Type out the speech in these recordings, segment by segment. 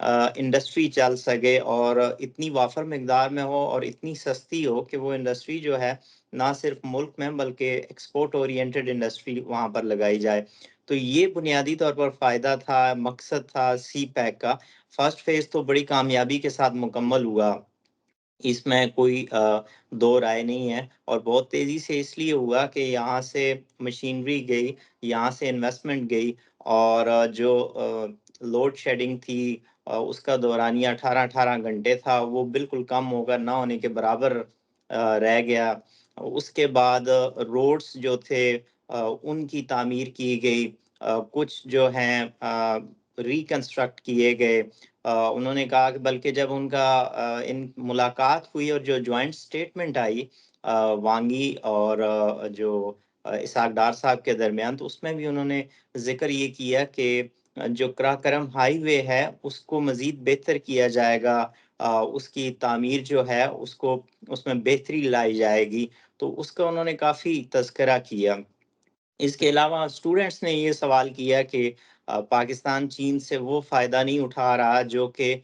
Industry چل سکے اور اتنی وافر مقدار میں ہو اور اتنی سستی ہو کہ وہ انڈسٹری جو ہے نہ صرف ملک میں بلکہ ایکسپورٹ اورینٹڈ انڈسٹری وہاں پر لگائی جائے. تو یہ بنیادی طور پر فائدہ تھا، مقصد تھا سی پیک کا. فرسٹ فیز تو بڑی کامیابی کے ساتھ مکمل ہوا، اس میں کوئی دو رائے نہیں ہے، اور بہت تیزی سے اس لیے ہوا کہ یہاں سے مشینری گئی، یہاں سے انویسٹمنٹ گئی، اور جو لوڈ شیڈنگ تھی اس کا دورانیہ 18 گھنٹے تھا وہ بالکل کم ہو کر نہ ہونے کے برابر رہ گیا. اس کے بعد روڈز جو تھے ان کی تعمیر کی گئی، کچھ جو ہیں ریکنسٹرکٹ کیے گئے. انہوں نے کہا کہ بلکہ جب ان کا ان ملاقات ہوئی اور جو جوائنٹ سٹیٹمنٹ آئی وانگی اور جو اسحاق ڈار صاحب کے درمیان، تو اس میں بھی انہوں نے ذکر یہ کیا کہ جو کراکرم ہائی وے ہے اس کو مزید بہتر کیا جائے گا، اس کی تعمیر جو ہے اس میں بہتری لائی جائے گی. تو اس کا انہوں نے کافی تذکرہ کیا. اس کے علاوہ اسٹوڈنٹس نے یہ سوال کیا کہ پاکستان چین سے وہ فائدہ نہیں اٹھا رہا جو کہ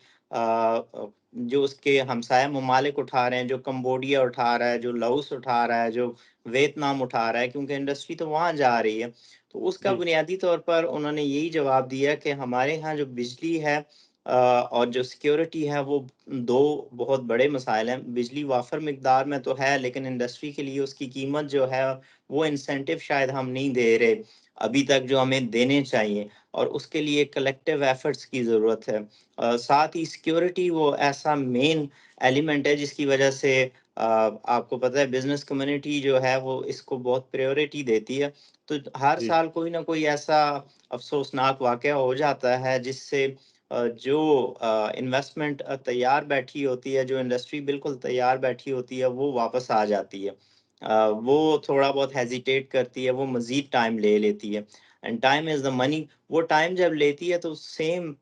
جو اس کے ہمسایہ ممالک اٹھا رہے ہیں، جو کمبوڈیا اٹھا رہا ہے، جو لاؤس اٹھا رہا ہے، جو ویتنام اٹھا رہا ہے، کیونکہ انڈسٹری تو وہاں جا رہی ہے. تو اس کا جی بنیادی طور پر انہوں نے یہی جواب دیا کہ ہمارے ہاں جو بجلی ہے اور جو سیکیورٹی ہے وہ دو بہت بڑے مسائل ہیں. بجلی وافر مقدار میں تو ہے، لیکن انڈسٹری کے لیے اس کی قیمت جو ہے وہ انسینٹیو شاید ہم نہیں دے رہے ابھی تک جو ہمیں دینے چاہیے، اور اس کے لیے کلیکٹیو ایفرٹس کی ضرورت ہے. ساتھ ہی سیکیورٹی وہ ایسا مین ایلیمنٹ ہے جس کی وجہ سے آپ کو پتہ ہے بزنس کمیونٹی جو ہے وہ اس کو بہت پریورٹی دیتی ہے. تو ہر جی سال کوئی نہ کوئی ایسا افسوسناک واقعہ ہو جاتا ہے جس سے جو انویسٹمنٹ تیار بیٹھی ہوتی ہے، جو انڈسٹری بالکل تیار بیٹھی ہوتی ہے، وہ واپس آ جاتی ہے. وہ تھوڑا بہت ہیزیٹیٹ کرتی ہے، وہ مزید ٹائم لے لیتی ہے. اینڈ ٹائم از دا منی. وہ ٹائم جب لیتی ہے تو سیم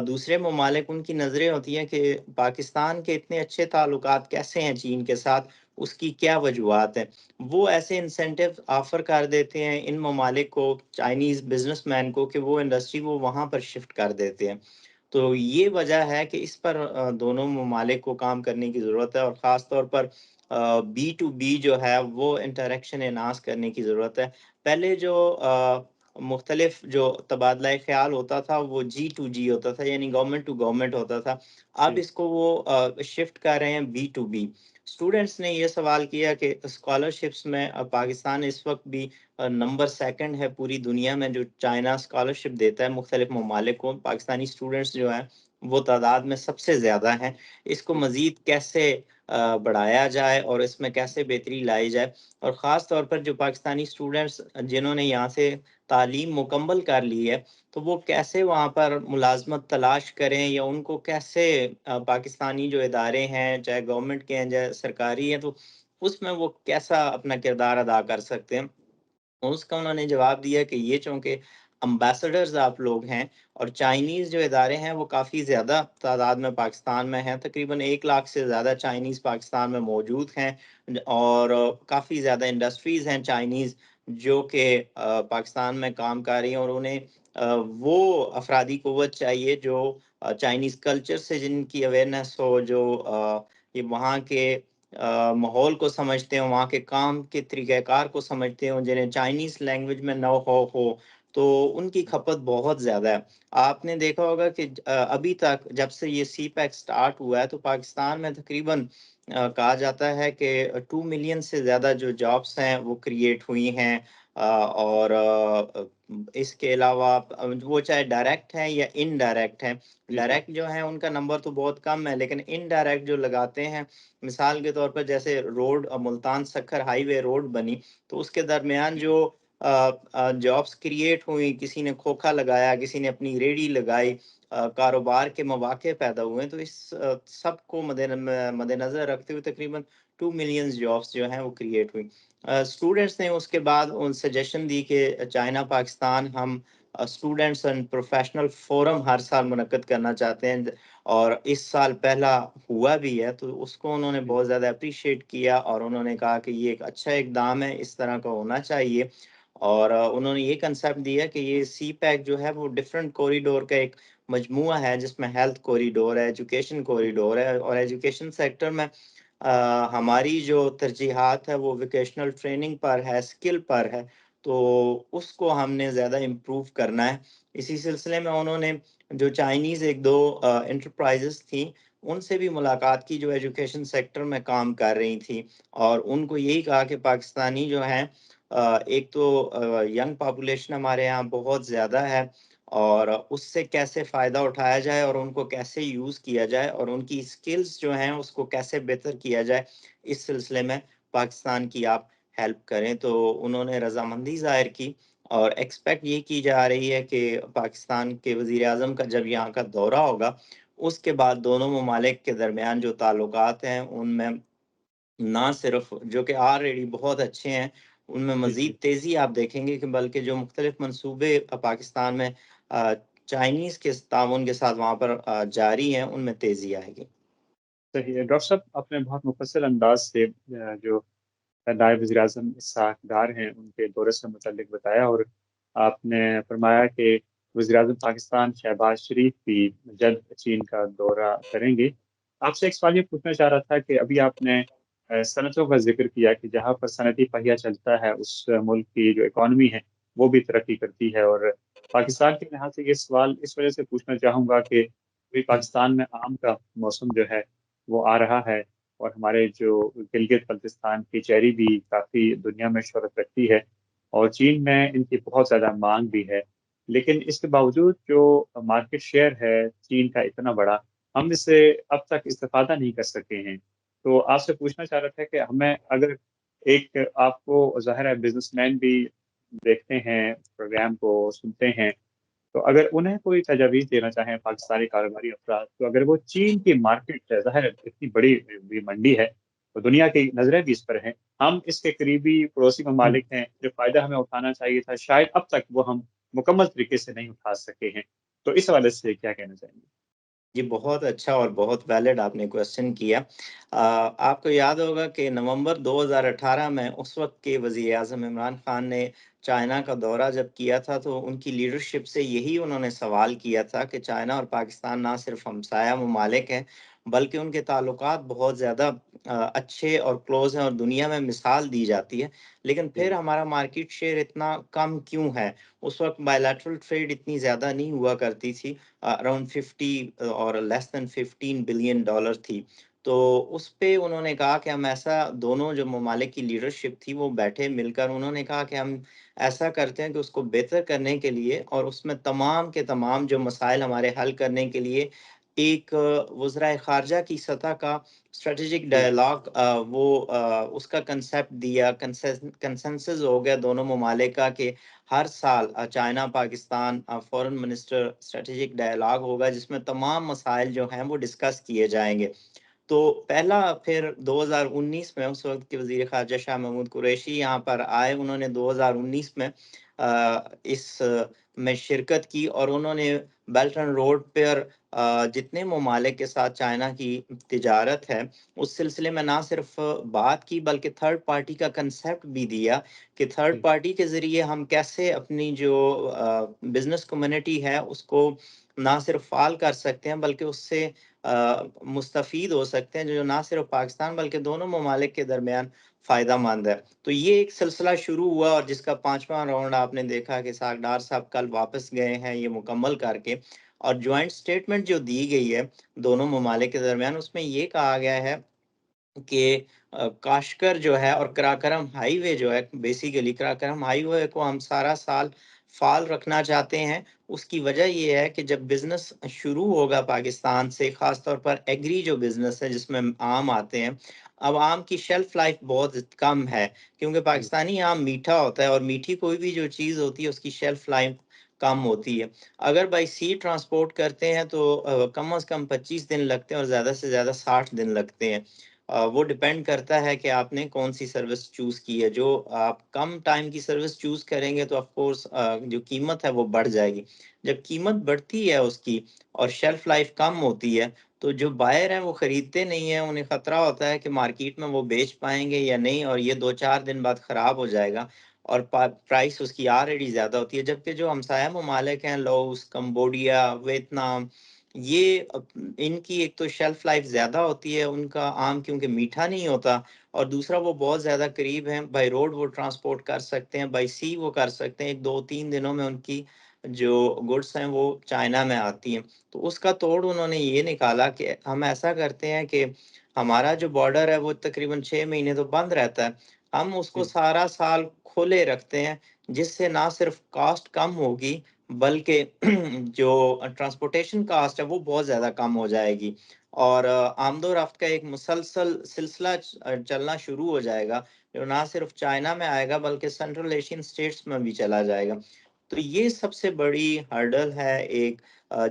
دوسرے ممالک ان کی نظریں ہوتی ہیں کہ پاکستان کے اتنے اچھے تعلقات کیسے ہیں چین کے ساتھ، اس کی کیا وجوہات ہیں. وہ ایسے انسینٹیو آفر کر دیتے ہیں ان ممالک کو، چائنیز بزنس مین کو، کہ وہ انڈسٹری وہ وہاں پر شفٹ کر دیتے ہیں. تو یہ وجہ ہے کہ اس پر دونوں ممالک کو کام کرنے کی ضرورت ہے، اور خاص طور پر بی ٹو بی جو ہے وہ انٹریکشن انہانس کرنے کی ضرورت ہے. پہلے جو مختلف جو تبادلہ خیال ہوتا تھا وہ جی ٹو جی ہوتا تھا، یعنی گورنمنٹ ٹو گورنمنٹ ہوتا تھا. اب جی اس کو وہ شفٹ کر رہے ہیں بی ٹو بی. اسٹوڈنٹس نے یہ سوال کیا کہ اسکالرشپس میں پاکستان اس وقت بھی نمبر سیکنڈ ہے پوری دنیا میں جو چائنا اسکالرشپ دیتا ہے مختلف ممالک کو. پاکستانی اسٹوڈنٹس جو ہیں وہ تعداد میں سب سے زیادہ ہیں. اس کو جی مزید کیسے بڑھایا جائے اور اس میں کیسے بہتری لائی جائے، اور خاص طور پر جو پاکستانی اسٹوڈنٹس جنہوں نے یہاں سے تعلیم مکمل کر لی ہے تو وہ کیسے وہاں پر ملازمت تلاش کریں، یا ان کو کیسے پاکستانی جو ادارے ہیں چاہے گورنمنٹ کے ہیں چاہے سرکاری ہیں تو اس میں وہ کیسا اپنا کردار ادا کر سکتے ہیں. اس کا انہوں نے جواب دیا کہ یہ چونکہ امبیسڈرز آپ لوگ ہیں، اور چائنیز جو ادارے ہیں وہ کافی زیادہ تعداد میں پاکستان میں ہیں، تقریباً 1 لاکھ سے زیادہ چائنیز پاکستان میں موجود ہیں، اور کافی زیادہ انڈسٹریز ہیں چائنیز جو کہ پاکستان میں کام کر رہی ہیں، اور انہیں وہ افرادی قوت چاہیے جو چائنیز کلچر سے جن کی اویئرنیس ہو، جو یہ وہاں کے ماحول کو سمجھتے ہوں، وہاں کے کام کے طریقہ کار کو سمجھتے ہوں، جنہیں چائنیز لینگویج میں نو ہو تو ان کی کھپت بہت زیادہ ہے. آپ نے دیکھا ہوگا کہ ابھی تک جب سے یہ سی پیک سٹارٹ ہوا ہے تو پاکستان میں تقریباً کہا جاتا ہے کہ 2 ملین سے زیادہ جو جابس ہیں وہ کریٹ ہوئی ہیں، اور اس کے علاوہ وہ چاہے ڈائریکٹ ہیں یا انڈائریکٹ ہیں. جی جی ڈائریکٹ جو ہیں ان کا نمبر تو بہت کم ہے، لیکن انڈائریکٹ جو لگاتے ہیں، مثال کے طور پر جیسے روڈ ملتان سکھر ہائی وے روڈ بنی تو اس کے درمیان جو جابس کریٹ ہوئی، کسی نے کھوکھا لگایا، کسی نے اپنی ریڑھی لگائی، کاروبار کے مواقع پیدا ہوئے. تو اس سب کو مد نظر رکھتے ہوئے تقریباً 2 ملین جابس جو ہیں وہ کریٹ ہوئی. اسٹوڈنٹس نے اس کے بعد ان سجیشن دی کہ چائنا پاکستان ہم اسٹوڈنٹس اینڈ پروفیشنل فورم ہر سال منعقد کرنا چاہتے ہیں، اور اس سال پہلا ہوا بھی ہے. تو اس کو انہوں نے جی بہت زیادہ اپریشیٹ کیا، اور انہوں نے کہا کہ یہ ایک اچھا اقدام ہے، اس طرح کا ہونا چاہیے. اور انہوں نے یہ کنسیپٹ دیا کہ یہ سی پیک جو ہے وہ ڈفرینٹ کوریڈور کا ایک مجموعہ ہے جس میں ہیلتھ کوریڈور ہے، ایجوکیشن کوریڈور ہے، اور ایجوکیشن سیکٹر میں ہماری جو ترجیحات ہے وہ ووکیشنل ٹریننگ پر ہے، اسکل پر ہے، تو اس کو ہم نے زیادہ امپروو کرنا ہے۔ اسی سلسلے میں انہوں نے جو چائنیز ایک دو انٹرپرائزز تھیں ان سے بھی ملاقات کی جو ایجوکیشن سیکٹر میں کام کر رہی تھی، اور ان کو یہی کہا کہ پاکستانی جو ہیں ایک تو ینگ پاپولیشن ہمارے یہاں بہت زیادہ ہے، اور اس سے کیسے فائدہ اٹھایا جائے اور ان کو کیسے یوز کیا جائے اور ان کی سکلز جو ہیں اس کو کیسے بہتر کیا جائے، اس سلسلے میں پاکستان کی آپ ہیلپ کریں۔ تو انہوں نے رضامندی ظاہر کی، اور ایکسپیکٹ یہ کی جا رہی ہے کہ پاکستان کے وزیر اعظم کا جب یہاں کا دورہ ہوگا اس کے بعد دونوں ممالک کے درمیان جو تعلقات ہیں ان میں نہ صرف جو کہ آلریڈی بہت اچھے ہیں، ان میں جی جی مزید تیزی آپ دیکھیں گے، کہ بلکہ جو مختلف منصوبے پاکستان میں چائنیز کے تعاون کے ساتھ وہاں پر جاری ہیں ان میں تیزی آئے گی۔ صحیح ہے ڈاکٹر صاحب، آپ نے بہت مفصل انداز سے جو نائب وزیر اعظم اسحاق ڈار ہیں ان کے دورے سے متعلق بتایا، اور آپ نے فرمایا کہ وزیر اعظم پاکستان شہباز شریف بھی جلد چین کا دورہ کریں گے۔ آپ سے ایک سوال یہ پوچھنا چاہ رہا تھا کہ ابھی آپ نے صنعتوں کا ذکر کیا کہ جہاں پر صنعتی پہیہ چلتا ہے اس ملک کی جو اکانومی ہے وہ بھی ترقی کرتی ہے، اور پاکستان کے لحاظ سے یہ سوال اس وجہ سے پوچھنا چاہوں گا کہ ابھی پاکستان میں آم کا موسم جو ہے وہ آ رہا ہے، اور ہمارے جو گلگت بلتستان کی چیری بھی کافی دنیا میں شہرت رکھتی ہے، اور چین میں ان کی بہت زیادہ مانگ بھی ہے، لیکن اس کے باوجود جو مارکیٹ شیئر ہے چین کا اتنا بڑا، ہم اس سے اب تک استفادہ نہیں کر سکے ہیں۔ تو آپ سے پوچھنا چاہ رہا تھا کہ ہمیں اگر ایک، آپ کو ظاہر ہے بزنس مین بھی دیکھتے ہیں پروگرام کو سنتے ہیں، تو اگر انہیں کوئی تجاویز دینا چاہیں پاکستانی کاروباری افراد، تو اگر وہ چین کی مارکیٹ ظاہر ہے اتنی بڑی بھی منڈی ہے تو دنیا کی نظریں بھی اس پر ہیں، ہم اس کے قریبی پڑوسی ممالک ہیں، جو فائدہ ہمیں اٹھانا چاہیے تھا شاید اب تک وہ ہم مکمل طریقے سے نہیں اٹھا سکے ہیں، تو اس حوالے سے کیا کہنا چاہیں گے؟ جی بہت اچھا اور بہت ویلڈ آپ نے کوشچن کیا۔ آپ کو یاد ہوگا کہ نومبر 2018 میں اس وقت کے وزیر اعظم عمران خان نے چائنا کا دورہ جب کیا تھا تو ان کی لیڈرشپ سے یہی انہوں نے سوال کیا تھا کہ چائنا اور پاکستان نہ صرف ہمسایہ ممالک ہیں بلکہ ان کے تعلقات بہت زیادہ اچھے اور کلوز ہیں اور دنیا میں مثال دی جاتی ہے، لیکن پھر جی ہمارا مارکیٹ شیئر اتنا کم کیوں ہے؟ اس وقت بائیلیٹرل ٹریڈ اتنی زیادہ نہیں ہوا کرتی تھی، اراؤنڈ 50 اور لیس دین $15 بلین تھی۔ تو اس پہ انہوں نے کہا کہ ہم ایسا، دونوں جو ممالک کی لیڈرشپ تھی وہ بیٹھے مل کر انہوں نے کہا کہ ہم ایسا کرتے ہیں کہ اس کو بہتر کرنے کے لیے اور اس میں تمام کے تمام جو مسائل ہمارے حل کرنے کے لیے ایک وزراء خارجہ کی سطح کا اسٹریٹجک جی ڈائلاگ، وہ اس کا کنسیپٹ دیا، کنسنسس ہو گیا دونوں ممالک کا کہ ہر سال چائنا پاکستان فورن منسٹر اسٹریٹجک ڈائلاگ ہوگا جس میں تمام مسائل جو ہیں وہ ڈسکس کیے جائیں گے۔ تو پہلا پھر 2019 میں اس وقت کے وزیر خارجہ شاہ محمود قریشی یہاں پر آئے، انہوں نے 2019 میں اس میں شرکت کی، اور انہوں نے بیلٹ اینڈ روڈ پر جتنے ممالک کے ساتھ چائنا کی تجارت ہے اس سلسلے میں نہ صرف بات کی بلکہ تھرڈ پارٹی کا کنسیپٹ بھی دیا کہ تھرڈ جی پارٹی کے ذریعے ہم کیسے اپنی جو بزنس کمیونٹی ہے اس کو نہ صرف فعال کر سکتے ہیں بلکہ اس سے مستفید ہو سکتے ہیں، جو نہ صرف پاکستان بلکہ دونوں ممالک کے درمیان فائدہ مند ہے۔ تو یہ ایک سلسلہ شروع ہوا، اور جس کا 5واں راؤنڈ آپ نے دیکھا کہ اسحاق ڈار صاحب کل واپس گئے ہیں یہ مکمل کر کے، اور جوائنٹ سٹیٹمنٹ جو دی گئی ہے دونوں ممالک کے درمیان اس میں یہ کہا گیا ہے کہ کاشکر جو ہے اور کراکرم ہائی وے جو ہے، بیسیکلی کراکرم ہائی وے کو ہم سارا سال فعال رکھنا چاہتے ہیں۔ اس کی وجہ یہ ہے کہ جب بزنس شروع ہوگا پاکستان سے، خاص طور پر ایگری جو بزنس ہے جس میں آم آتے ہیں، اب آم کی شیلف لائف بہت کم ہے کیونکہ جی پاکستانی آم میٹھا ہوتا ہے، اور میٹھی کوئی بھی جو چیز ہوتی ہے اس کی شیلف لائف کم ہوتی ہے۔ اگر بائی سی ٹرانسپورٹ کرتے ہیں تو کم از کم 25 دن لگتے ہیں اور زیادہ سے زیادہ 60 دن لگتے ہیں۔ وہ ڈپینڈ کرتا ہے کہ آپ نے کون سی سروس چوز کی ہے۔ جو آپ کم ٹائم کی سروس چوز کریں گے تو آف کورس جو قیمت ہے وہ بڑھ جائے گی۔ جب قیمت بڑھتی ہے اس کی اور شیلف لائف کم ہوتی ہے تو جو بائر ہیں وہ خریدتے نہیں ہیں، انہیں خطرہ ہوتا ہے کہ مارکیٹ میں وہ بیچ پائیں گے یا نہیں، اور یہ 2-4 دن بعد خراب ہو جائے گا، اور پرائس اس کی آلریڈی زیادہ ہوتی ہے، جبکہ جو ہمسایہ ممالک ہیں لاؤس، کمبوڈیا، ویتنام، یہ ان کی ایک تو شیلف لائف زیادہ ہوتی ہے، ان کا آم کیونکہ میٹھا نہیں ہوتا، اور دوسرا وہ بہت زیادہ قریب ہیں، بائی روڈ وہ ٹرانسپورٹ کر سکتے ہیں، بائی سی وہ کر سکتے ہیں، 2-3 دنوں میں ان کی جو گڈس ہیں وہ چائنا میں آتی ہیں۔ تو اس کا توڑ انہوں نے یہ نکالا کہ ہم ایسا کرتے ہیں کہ ہمارا جو بارڈر ہے وہ تقریباً 6 مہینے تو بند رہتا ہے، ہم اس کو جی سارا سال کھولے رکھتے ہیں، جس سے نہ صرف کاسٹ کم ہوگی بلکہ جو ٹرانسپورٹیشن کاسٹ ہے وہ بہت زیادہ کم ہو جائے گی، اور آمد و رفت کا ایک مسلسل سلسلہ چلنا شروع ہو جائے گا، جو نہ صرف چائنا میں آئے گا بلکہ سینٹرل ایشین سٹیٹس میں بھی چلا جائے گا۔ تو یہ سب سے بڑی ہرڈل ہے ایک،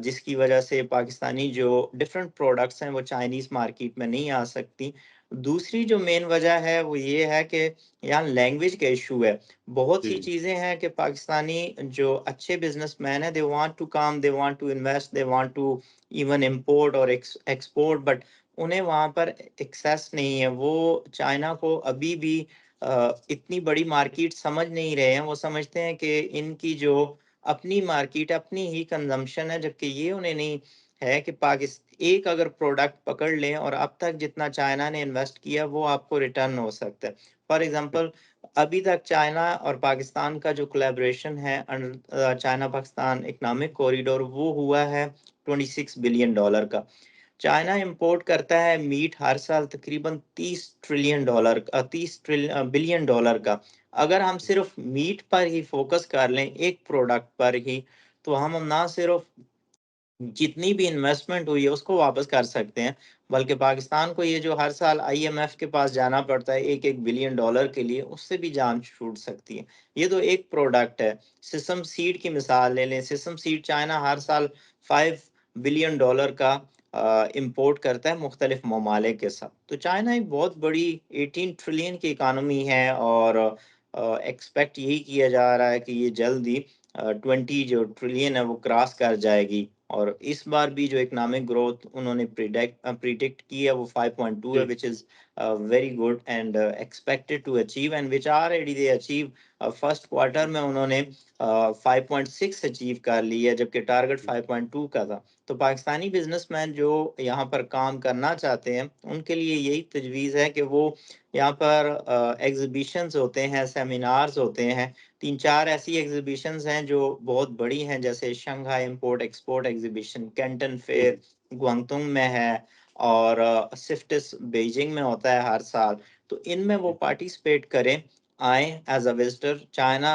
جس کی وجہ سے پاکستانی جو ڈفرینٹ پروڈکٹس ہیں وہ چائنیز مارکیٹ میں نہیں آ سکتی۔ دوسری جو مین وجہ ہے وہ یہ ہے کہ یہاں لینگویج کا ایشو ہے۔ بہت سی جی چیزیں ہیں کہ پاکستانی جو اچھے بزنس مین ہیں، they want to come, they want to invest, they want to even import اور ایکسپورٹ، بٹ انہیں وہاں پر ایکسیس نہیں ہے۔ وہ چائنا کو ابھی بھی اتنی بڑی مارکیٹ سمجھ نہیں رہے ہیں، وہ سمجھتے ہیں کہ ان کی جو اپنی مارکیٹ اپنی ہی کنزمپشن ہے، جبکہ یہ انہیں نہیں ہے کہ ایک اگر پروڈکٹ پکڑ لیں اور اب تک جتنا چائنا نے انویسٹ کیا وہ آپ کو ریٹرن ہو سکتا ہے۔ فار ایگزامپل ابھی تک چائنا اور پاکستان کا جو کولیبریشن ہے چائنا پاکستان اکنامک کوریڈور، وہ ہوا ہے $26 بلین کا۔ چائنا امپورٹ کرتا ہے میٹ ہر سال تقریباً $30 بلین کا۔ اگر ہم صرف میٹ پر ہی فوکس کر لیں، ایک پروڈکٹ پر ہی، تو ہم نہ صرف جتنی بھی انویسٹمنٹ ہوئی ہے اس کو واپس کر سکتے ہیں، بلکہ پاکستان کو یہ جو ہر سال آئی ایم ایف کے پاس جانا پڑتا ہے $1 بلین کے لیے، اس سے بھی جان چھوٹ سکتی ہے۔ یہ تو ایک پروڈکٹ ہے۔ سسم سیڈ کی مثال لے لیں، سسم سیڈ چائنا ہر سال $5 بلین کا امپورٹ کرتا ہے مختلف ممالک کے ساتھ۔ تو چائنا ایک بہت بڑی 18 ٹریلین کی اکانومی ہے، اور ایکسپیکٹ یہی کیا جا رہا ہے کہ یہ جلد ہی 20 جو ٹریلین ہے وہ کراس کر جائے گی، اور اس بار بھی جو اکنامک گروتھ انہوں نے پریڈکٹ کی ہے وہ 5.2 ہے، جی which is very good and expected to achieve and which already they achieve۔ First quarter میں انہوں نے 5.6 اچیو کر لی ہے، جبکہ ٹارگٹ 5.2 کا تھا۔ تو پاکستانی بزنس مین جو یہاں پر کام کرنا چاہتے ہیں ان کے لیے یہی تجویز ہے کہ وہ یہاں پر ایگزیبیشنز ہوتے ہیں، سیمینارز ہوتے ہیں، 3-4 ایسی ایگزیبیشنز ہیں جو بہت بڑی ہیں، جیسے Shanghai import export exhibition, Canton fair جی گوانگتونگ میں ہے، اور سفٹس بیجنگ میں ہوتا ہے ہر سال۔ تو ان میں وہ جی پارٹیسپیٹ کریں، آئیں as a visitor. China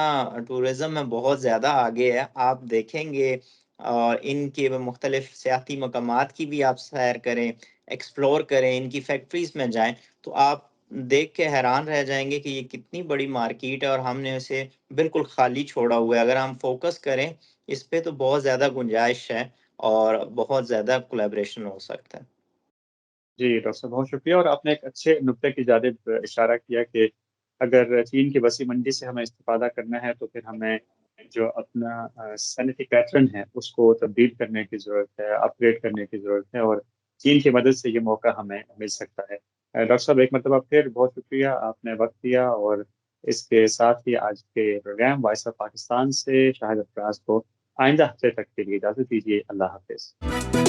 tourism میں بہت زیادہ آگے ہے، آپ دیکھیں گے، اور ان کے مختلف سیاحتی مقامات کی بھی آپ سیر کریں، ایکسپلور کریں، ان کی فیکٹریز میں جائیں، تو آپ دیکھ کے حیران رہ جائیں گے کہ یہ کتنی بڑی مارکیٹ ہے، اور ہم نے اسے بالکل خالی چھوڑا ہوا ہے۔ اگر ہم فوکس کریں اس پہ تو بہت زیادہ گنجائش ہے، اور بہت زیادہ کولیبریشن ہو سکتا ہے۔ جی ڈاکٹر صاحب بہت شکریہ، اور آپ نے ایک اچھے نقطے کی جانب اشارہ کیا کہ اگر چین کی وسیع منڈی سے ہمیں استفادہ کرنا ہے تو پھر ہمیں جو اپنا صنعتی پیٹرن ہے اس کو تبدیل کرنے کی ضرورت ہے، اپ گریڈ کرنے کی ضرورت ہے، اور چین کی مدد سے یہ موقع ہمیں مل سکتا ہے۔ ڈاکٹر صاحب ایک مرتبہ پھر بہت شکریہ، آپ نے وقت دیا، اور اس کے ساتھ ہی آج کے پروگرام وائس آف پاکستان سے شاہد افراز کو آئندہ ہفتے تک کے لیے اجازت دیجیے۔ اللہ حافظ۔